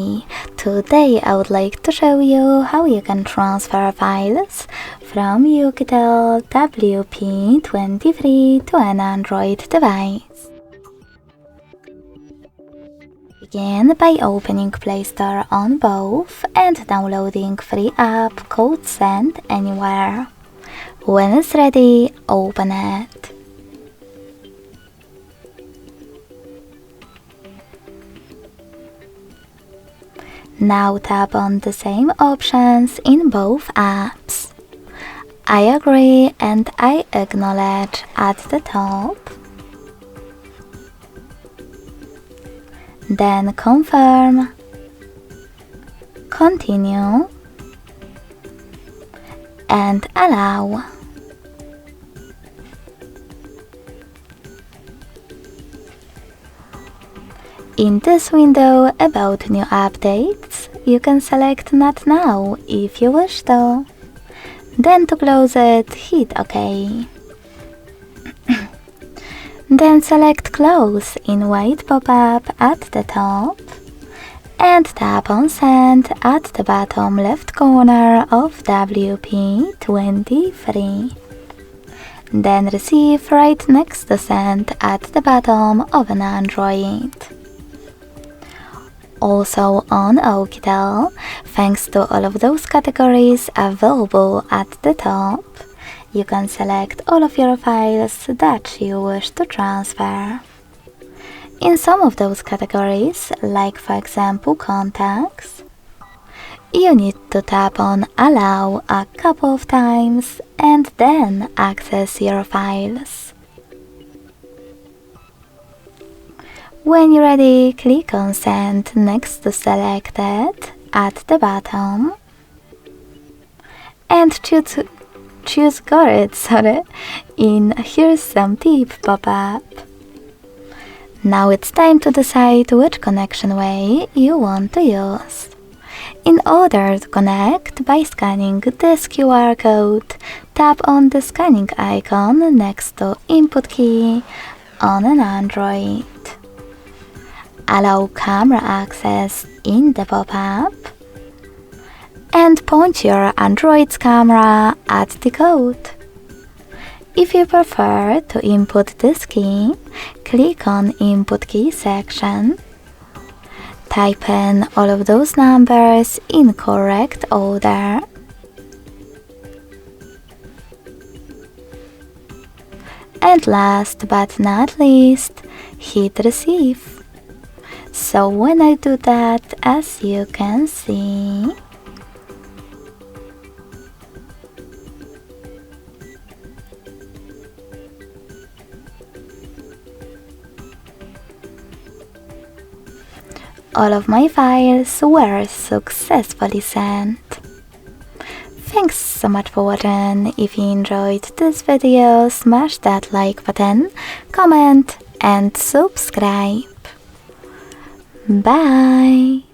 everybody! Today I would like to show you how you can transfer files from OUKITEL WP23 to an Android device. Begin by opening Play Store on both and downloading free app called Send Anywhere. When it's ready, open it. Now tap on the same options in both apps. I agree and I acknowledge at the top. Then confirm, continue, and allow. In this window about new updates, you can select Not Now if you wish to. Then to close it, hit OK. Then select Close in white pop-up at the top and tap on Send at the bottom left corner of WP23. Then Receive right next to Send at the bottom of an Android. Also on OUKITEL, thanks to all of those categories available at the top, you can select all of your files that you wish to transfer. In some of those categories, like for example contacts, you need to tap on Allow a couple of times and then access your files. When you're ready, click on Send next to Selected at the bottom and choose Got it, in Here's Some Tip pop-up. Now it's time to decide which connection way you want to use. In order to connect by scanning this QR code, tap on the scanning icon next to Input key on an Android. Allow camera access in the pop-up and point your Android's camera at the code. If you prefer to input this key, click on Input Key section. Type in all of those numbers in correct order. And last but not least, hit Receive. So when I do that, as you can see, all of my files were successfully sent. Thanks so much for watching. If you enjoyed this video, smash that like button, comment and subscribe. Bye!